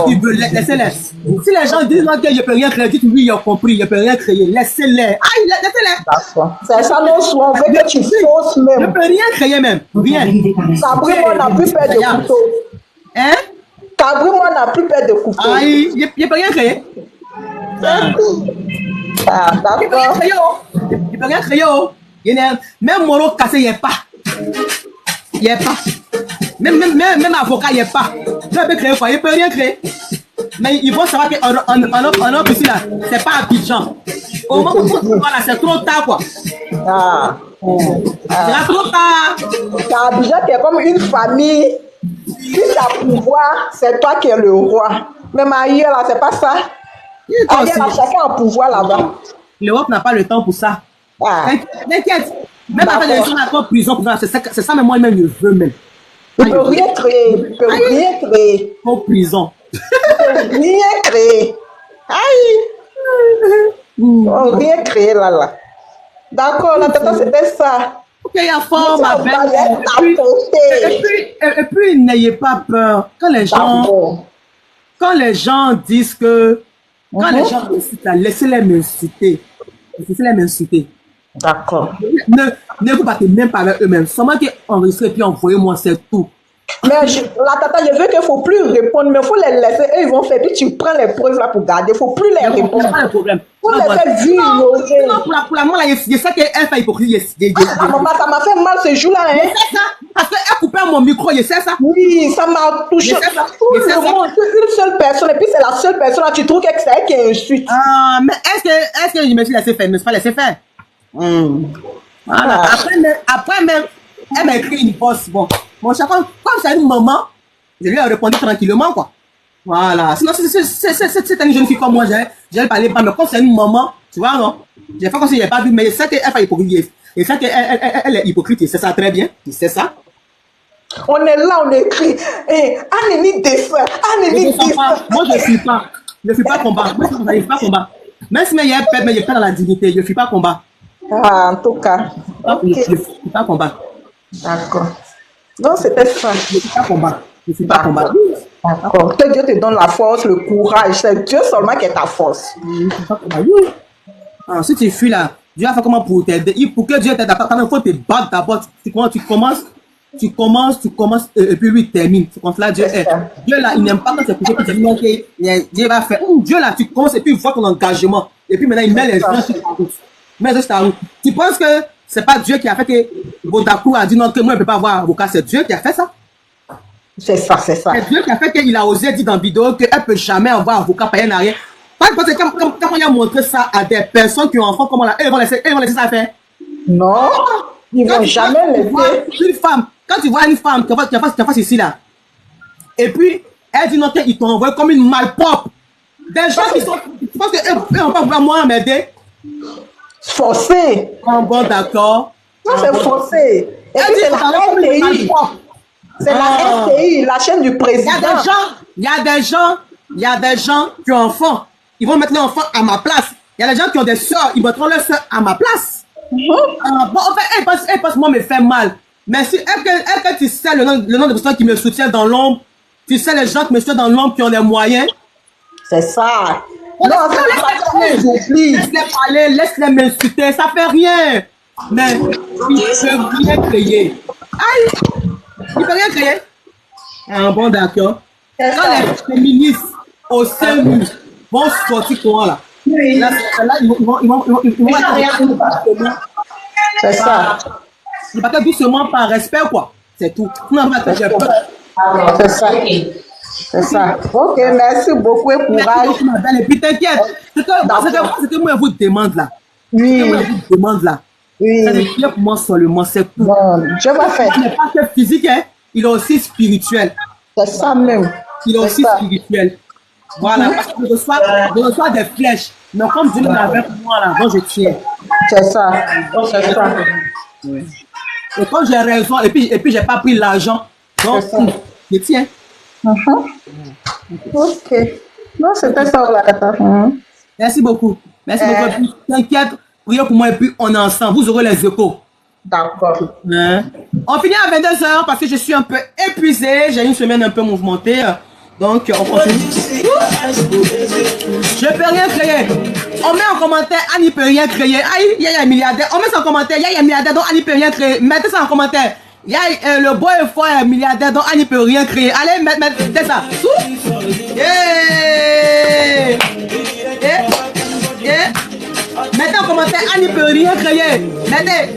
qu'ils veulent, laissez-les. Si les gens disent que je peux rien créer, dites oui, ils ont compris, je peux rien créer, laissez-les. Laissez-les. D'accord. C'est ça, non, souvent, on veut que tu fausses même. Je peux rien créer même, rien. Cabri-moi n'a plus peur de couteau. Hein? Cabri-moi n'a plus peur de couteau. Aïe, je peux rien créer. D'accord. Il peut rien créer. Même Moro cassé, il n'y a pas. Même avocat, il n'y a pas. Tu peux créer quoi? Il ne peut rien créer. Mais il faut savoir qu'en Europe ici, là, c'est pas Abidjan. Au moment où voilà, c'est trop tard, quoi. C'est trop tard. Abidjan, tu es comme une famille. Si tu as pouvoir, c'est toi qui es le roi. Même ailleurs, là, c'est pas ça. Ailleurs, là, chacun a pouvoir là-bas. L'Europe n'a pas le temps pour ça. T'inquiète. Même après les gens en prison, c'est ça, mais moi-même, je veux même. Il ne peut rien créer. Il ne peut rien créer. En prison. Rien créé. Aïe. Oh, rien créé là. D'accord, la tata, c'était ça. Ok, il y a fort, ma belle. Et puis, n'ayez pas peur. Quand les gens disent que... Quand les gens m'insultent, laissez-les m'insulter. Laissez-les m'insulter. D'accord. Ne vous battez même pas avec eux-mêmes. Seulement qu'enregistrer et puis envoyez-moi, c'est tout. Mais la tata, je veux qu'il ne faut plus répondre, mais il faut les laisser. Eux, ils vont faire. Puis tu prends les preuves là pour garder. Il ne faut plus les répondre. Pas de problème. Pour les faire ignorer. Non, pour la maman, là, je sais qu'elle fait hypocrisie. Maman, ça m'a fait mal ce jour-là. Hein? Je sais ça. Parce qu'elle coupait mon micro, je sais ça. Oui, ça m'a touché. Je sais ça. Tout le monde, une seule personne. Et puis c'est la seule personne là, tu trouves que c'est elle qui insulte. Ah, mais est-ce que je me suis laissé faire? Je ne me suis pas laissé faire. Voilà. Après même, elle m'a écrit une bosse. Bon, chaque fois, comme c'est une maman, je lui ai répondu tranquillement, quoi. Voilà. Sinon, c'est une jeune fille comme moi, j'ai parlé pas, mais quand c'est une maman, tu vois, non? J'ai fait comme si je n'ai pas vu, mais je sais qu'elle fait hypocrite. Et ça qu'elle est hypocrite, et c'est ça très bien. Tu sais ça? On est là, on écrit. Annélie dessin. Annélie dessin. Moi, je ne suis pas. Je ne suis pas combat. Moi, je ne suis pas combat. Même si il y a peur, mais je perds dans la dignité. Je ne suis pas combat. Ah, en tout cas. Je ne suis pas combat. D'accord. Non, c'était ça. Je ne suis pas combat. Je ne suis pas combat. D'accord. Que Dieu te donne la force, le courage. C'est Dieu seulement qui est ta force. Si tu fuis là, Dieu a fait comment pour t'aider? Pour que Dieu t'aide, il faut te battre d'abord. Tu commences, et puis lui termine. C'est comme cela, Dieu est. Dieu là, il n'aime pas quand c'est couché, puis tu dis non, Dieu va faire. Dieu là, tu commences et puis il voit ton engagement. Et puis maintenant, il met les gens sur ta route. Tu penses que c'est pas Dieu qui a fait que Bodakou a dit non, que moi je ne peux pas avoir avocat, c'est Dieu qui a fait ça? C'est ça, c'est ça. C'est Dieu qui a fait qu'il a osé dire dans la vidéo qu'elle ne peut jamais avoir avocat par en arrière. Parce que quand on a montré ça à des personnes qui ont enfants, comment là, elles vont laisser ça faire? Non, ils ne vont jamais laisser. Une femme, quand tu vois une femme qui a fait ici là, et puis elle dit non, qu'ils t'ont envoyé comme une malpropre. Des gens qui sont. Tu penses qu'elles n'ont pas voulu moi m'aider? Forcé. Bon, d'accord. Non, c'est forcé. Et puis c'est la RTI. C'est la RTI, la chaîne du président. Il y a des gens qui ont enfants. Ils vont mettre leur enfant à ma place. Il y a des gens qui ont des soeurs, ils mettront leurs soeurs à ma place. Bon, en fait, elle pense moi me fait mal. Mais si elle, tu sais le nom de personnes qui me soutiennent dans l'ombre, tu sais les gens qui me soutiennent dans l'ombre qui ont des moyens. C'est ça. Non, laisse-les parler, laisse-les m'insulter, ça fait rien. Mais il ne peut rien créer. Aïe! Il ne peut rien créer. Ah bon, d'accord. Quand les féministes au sein vont sortir comment là? Là, ils vont c'est ça. C'est pas que doucement par respect, quoi. C'est tout. Non, j'ai peur. C'est ça. C'est ça. Ok, merci beaucoup et courage. Et puis t'inquiète. C'est que moi, je vous demande là. Oui. Je vous demande là. Oui. Ça n'est pas pour moi seulement, c'est tout. Bon, je vais faire. Il n'est pas que physique, hein. Il est aussi spirituel. C'est ça même. Il est aussi spirituel. Voilà, parce que je reçois des flèches. Mais comme Dieu est avec moi là, donc je tiens. C'est ça. C'est ça. Oui. Et quand j'ai raison, et puis j'ai pas pris l'argent, donc je tiens. Ok. Non, c'était ça la tata. Merci beaucoup. Merci beaucoup. T'inquiète, priez pour moi et puis on est ensemble. Vous aurez les échos. D'accord. On finit à 22h parce que je suis un peu épuisé. J'ai une semaine un peu mouvementée. Donc, on continue. Je peux rien créer. On met en commentaire, Annie peut rien créer. Aïe, il y a un milliardaire. On met ça en commentaire, il y a un milliardaire, donc Annie peut rien créer. Mettez ça en commentaire. Il y a le boy est fort, un milliardaire, donc Annie peut rien créer. Allez, mettez ça. Yeah. Yeah. Mettez en commentaire, Annie peut rien créer. Mettez.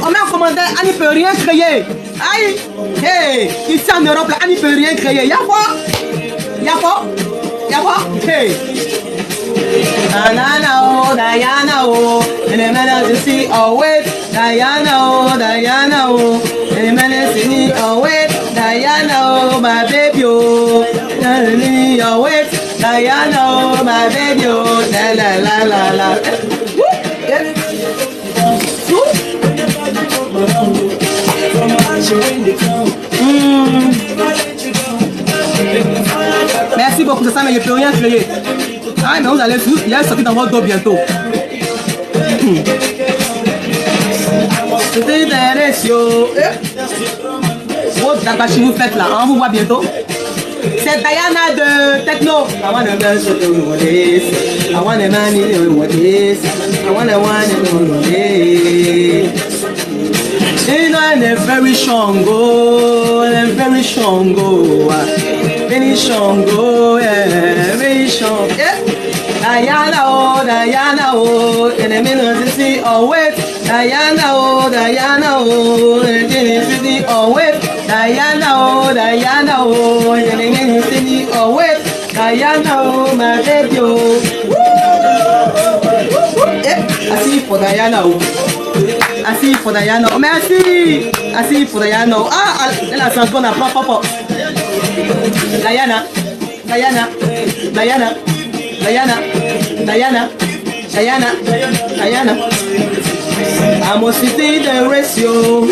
On met en commentaire, Annie peut rien créer. Aïe, hey, ici en Europe, là, Annie peut rien créer. Y'a quoi? Hey. Diana, oh, Diana, oh, and the man to see, oh, wait, Diana, oh, and the man to see, oh, wait, Diana, oh, my baby, oh, oh, wait, Diana, oh, my baby, oh, la, la. Yeah. Merci beaucoup, c'est ça, mais je ne peux rien créer. Ah, mais vous allez sortir dans votre dos bientôt. C'était intéressant. Oh, d'accord, si vous faites là, on vous voit bientôt. C'est Diana de Techno. I wanna dance with this. I wanna man with this. I wanna with this. And I'm very strong, oh, and I'm very strong, oh, very strong, oh, yeah, very strong. Yeah. Diana, oh, and I'm in the city, oh, wait. Diana, oh, and I'm in the city, oh, wait. Diana, oh, and I'm in the city, oh, wait. Diana, oh, my baby, oh. Yeah, I see for Diana, oh. Assis pour Diana. Oh, merci. Assis pour Diana. Ah, elle a senti qu'on a papa. Diana. Diana. Diana. Diana. Diana. Diana. Diana. I'm a city the ratio.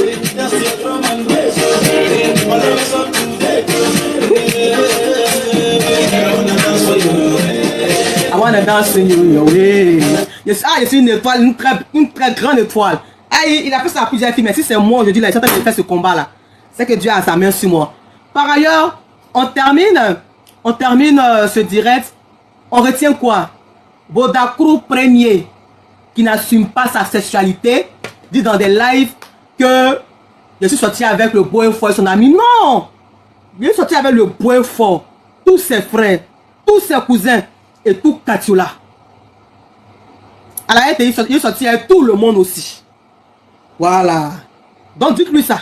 I wanna dance in your way. Yes, ah, je suis une étoile, une très grande étoile. Ah, il a fait ça à plusieurs films, mais si c'est moi, je dis, là, j'attends de faire ce combat-là. C'est que Dieu a sa main sur moi. Par ailleurs, on termine ce direct. On retient quoi? Bodakrou premier, qui n'assume pas sa sexualité, dit dans des lives que je suis sorti avec le beau et fort et son ami. Non! Je suis sorti avec le beau et fort, tous ses frères, tous ses cousins et tout Katiola. À la tête, il est sorti avec tout le monde aussi. Voilà. Donc dites-lui ça.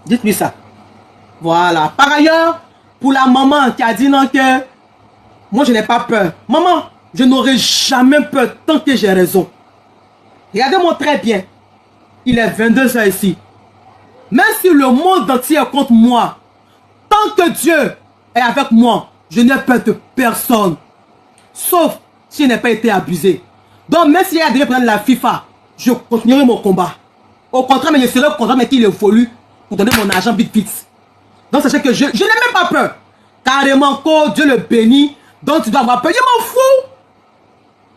Dites-lui ça. Voilà. Par ailleurs, pour la maman qui a dit non que moi je n'ai pas peur. Maman, je n'aurai jamais peur tant que j'ai raison. Regardez-moi très bien. Il est 22h ici. Même si le monde entier est contre moi, tant que Dieu est avec moi, je n'ai peur de personne. Sauf si je n'ai pas été abusé. Donc même si il y a des prendre la FIFA, je continuerai mon combat. Au contraire, mais je serai content mais qu'il évolue pour donner mon argent vite vite. Donc sachez que je n'ai même pas peur. Carrément, quand Dieu le bénit, donc tu dois avoir peur. Je m'en fous.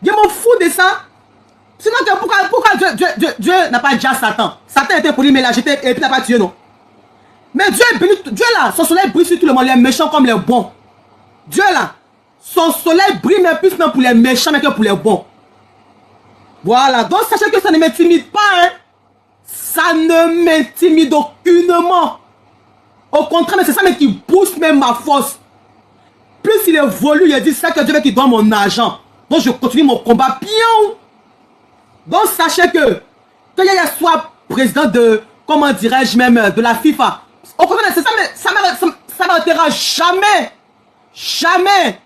Je m'en fous de ça. Sinon, pourquoi Dieu n'a pas déjà Satan? Satan était pour lui, mais l'a jeté et puis n'a pas tué, non. Mais Dieu est béni. Dieu là, son soleil brille sur tout le monde, les méchants comme les bons. Dieu là, son soleil brille même plus non pour les méchants mais que pour les bons. Voilà, donc sachez que ça ne m'intimide pas, hein. Ça ne m'intimide aucunement. Au contraire, mais c'est ça même qui booste même ma force. Plus il évolue, il dit ça que Dieu veut qu'il donne mon argent. Donc je continue mon combat. Pion. Donc sachez que quand il y a soit président de, comment dirais-je même, de la FIFA. Au contraire, c'est ça, mais ça m'arrêtera jamais. Jamais.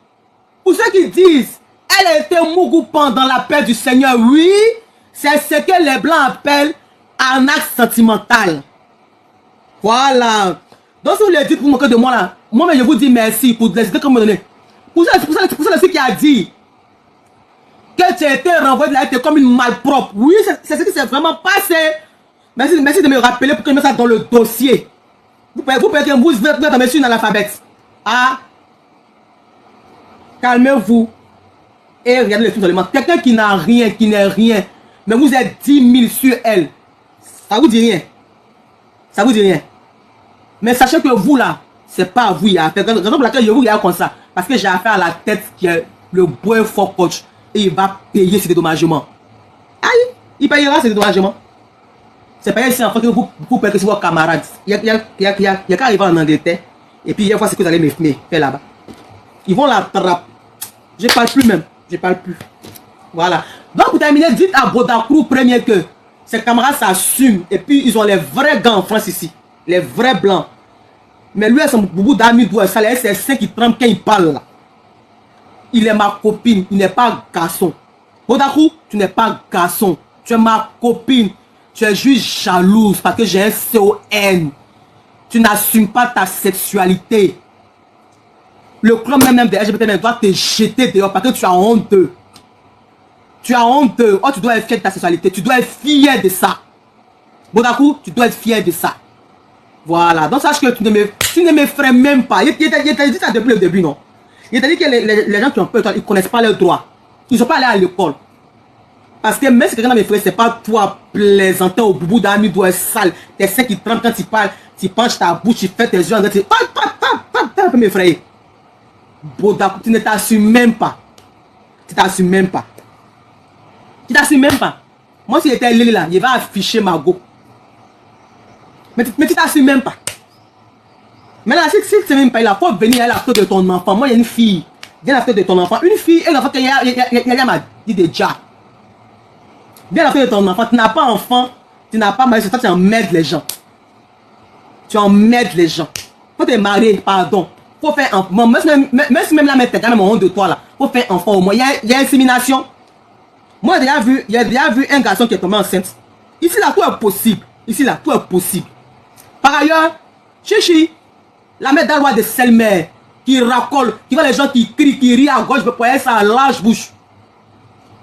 Pour ceux qui disent, elle a été mougou pendant la paix du Seigneur. Oui, c'est ce que les Blancs appellent un acte sentimental. Voilà. Donc si vous le dites pour moquer de moi là, moi mais je vous dis merci pour les idées que vous me donnez. Pour ça aussi qui a dit que tu as été renvoyé de la tête comme une malpropre. Oui, c'est ce qui s'est vraiment passé. Merci de me rappeler pour que je mette ça dans le dossier. Vous pouvez vous mettre une analphabète. Ah, calmez-vous et regardez le film seulement. Quelqu'un qui n'a rien, qui n'est rien, mais vous êtes 10 000 sur elle. Ça vous dit rien. Ça vous dit rien. Mais sachez que vous là, c'est pas à vous y a affaire. Raison pour laquelle je vous regarde comme ça. Parce que j'ai affaire à la tête qui est le beau fort coach. Et il va payer ses dédommagements. Aïe, il payera ses dédommagements. C'est pas ici en fait que vous payez sur vos camarades. Il y a qu'à arriver en Angleterre. Et puis il y a voir ce que vous allez me faire là-bas. Ils vont la trappe. Je parle plus même. Je parle plus. Voilà. Donc pour terminer, dites à Bodakrou premier que ses camarades s'assument. Et puis ils ont les vrais gars en France ici. Les vrais blancs. Mais lui, son boubou d'amis doit ça, c'est ça qui tremble quand il parle là. Il est ma copine, il n'est pas garçon. Bodakrou, tu n'es pas garçon. Tu es ma copine. Tu es juste jalouse parce que j'ai un CON. Tu n'assumes pas ta sexualité. Le club même de LGBT doit te jeter dehors parce que tu as honte. Tu as honte. Oh, tu dois être fier de ta sexualité. Tu dois être fier de ça. Bodakrou, tu dois être fier de ça. Voilà, donc sache que tu ne m'effraies même pas. Il t'a dit ça depuis le début, non? Il t'a dit que les gens qui ont peur, ils ne connaissent pas leurs droits. Ils ne sont pas allés à l'école. Parce que même si quelqu'un m'effraie, c'est pas toi plaisantin au boubou d'amis doigt sale. Tes seins qui tremblent quand tu parles, tu penches ta bouche, tu fais tes yeux en train de tu peux m'effrayer. Boda, tu ne t'assumes même pas. Tu t'assumes même pas. Tu t'assumes même pas. Moi, si j'étais là, il va afficher ma go. Mais tu t'assumes même pas. Maintenant, si tu ne même pas, il faut venir à la fête de ton enfant. Moi, il y a une fille. Viens à la fête de ton enfant. Une fille, et l'enfant, il y a m'a dit déjà. Viens à la fête de ton enfant. Tu n'as pas enfant. Tu n'as pas marié. C'est ça, tu emmerdes les gens. Tu emmerdes les gens. Faut te marier, pardon. Faut faire enfant. Même si même la mère t'es quand même honte de toi là. Faut faire enfant au moins. Il y a insémination. Moi, j'ai déjà vu un garçon qui est tombé enceinte. Ici là, tout est possible. Ici là, tout est possible. Par ailleurs, Chichi, la mère d'Alois de Selmer, qui racole, qui voit les gens qui crient, qui rient à gauche, pour poigner ça à large bouche.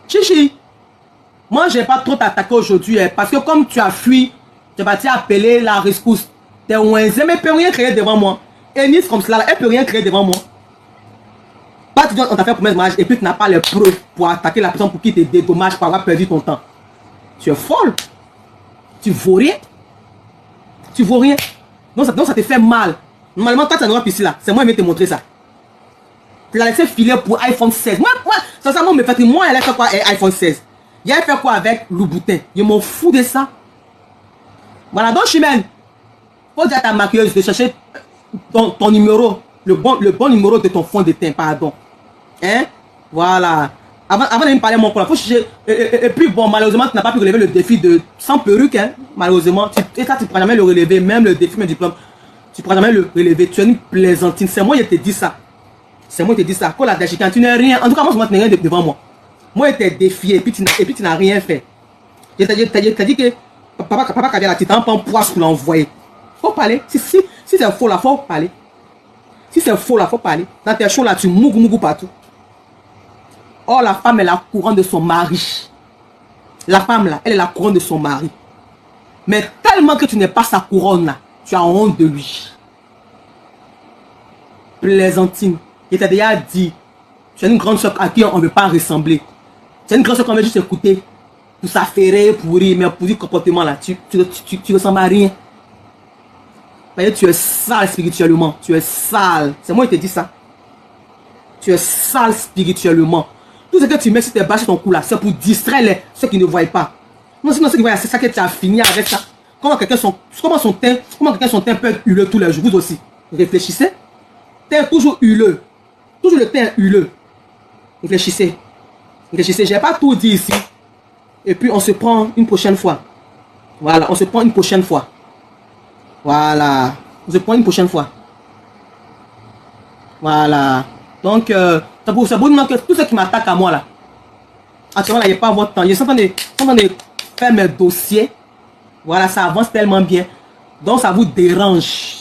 Chichi, moi, je n'ai pas trop t'attaquer aujourd'hui, parce que comme tu as fui, tu es parti appeler la rescousse. T'es ouinzé, mais elle ne peut rien créer devant moi. Et Nice comme cela, elle ne peut rien créer devant moi. Pas tu dis on t'a fait promesse de mariage et puis tu n'as pas les preuves pour attaquer la personne pour qui te dédommage pour avoir perdu ton temps. Tu es folle. Tu vaux rien. Tu vaux rien. Donc ça te fait mal. Normalement, toi, tu as un ici là. C'est moi qui vais te montrer ça. Tu l'as laissé filer pour iPhone 16. Moi, sincèrement, me fait que moi, elle a fait quoi iPhone 16? Il a fait quoi avec Louboutin? Je m'en fous de ça. Voilà, donc Chimène, faut dire à ta maquilleuse de chercher ton numéro, le bon numéro de ton fond de teint, pardon. Hein? Voilà. Avant de me parler mon corps, faut chercher. Et puis bon, malheureusement, tu n'as pas pu relever le défi de sans perruque, hein? Malheureusement. Et ça, tu ne pourras jamais le relever, même le défi, même diplôme. Tu ne pourras jamais le relever. Tu es une plaisantine. C'est moi qui te dis ça. C'est moi qui te dis ça. Quand la Dachican, tu n'es rien. En tout cas, moi, tu n'es rien devant moi. Moi, je t'ai défié et puis tu n'as rien fait. Je t'ai dit que papa Kabila, tu t'en prends poids pour l'envoyer. Faut parler. Si c'est faux là, faut parler. Si c'est faux là, faut parler. Dans tes shows là, tu mougou partout. Or, la femme est la couronne de son mari. La femme là, elle est la couronne de son mari. Mais tellement que tu n'es pas sa couronne là, tu as honte de lui. Plaisantine. Je t'ai déjà dit, tu es une grande soeur à qui on ne veut pas ressembler. Tu es une grande soeur qu'on veut juste écouter. Pour s'affairer, pour rire, mais pour dire comportement là, tu ressembles à rien. Tu es sale spirituellement. Tu es sale. C'est moi qui te dis ça. Tu es sale spirituellement. Tout ce que tu mets sur tes bâches sur ton cou là, c'est pour distraire ceux qui ne voient pas. Non, sinon ceux qui voient, c'est ça que tu as fini avec ça. Comment quelqu'un son teint peut être huleux tous les jours. Vous aussi. Réfléchissez. Teint toujours huleux. Toujours le teint huleux. Réfléchissez. Réfléchissez. Je n'ai pas tout dit ici. Et puis on se prend une prochaine fois. Voilà, on se prend une prochaine fois. Voilà. On se prend une prochaine fois. Voilà. Donc, c'est pour dire que tout ce qui m'attaque à moi là, actuellement là, il n'y a pas votre temps. Je suis en train de faire mes dossiers. Voilà, ça avance tellement bien. Donc, ça vous dérange.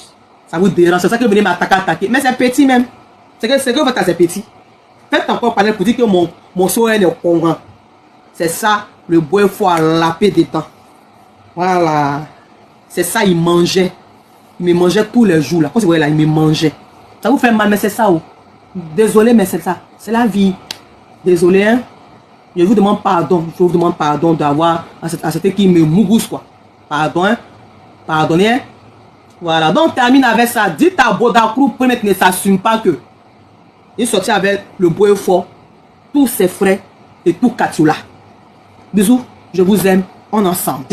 Ça vous dérange. C'est ça que vous venez m'attaquer. Mais c'est petit même. C'est que votre c'est petit. Faites encore parler pour dire que mon soeur est au courant. C'est ça, le bois, il faut laper dedans. Voilà. C'est ça, il mangeait. Il me mangeait tous les jours là. Quand vous voyez là, il me mangeait. Ça vous fait mal, mais c'est ça. Oh. Désolé, mais c'est ça. C'est la vie. Désolé, hein. Je vous demande pardon. Je vous demande pardon d'avoir accepté qui me mougousse, quoi. Pardon, hein. Pardonnez, hein. Voilà. Donc, on termine avec ça. Dites à Bodakrou, pour mettre ne s'assume pas que il sortit avec le bois fort, tous ses frères et tout Katioula. Bisous. Je vous aime. On ensemble.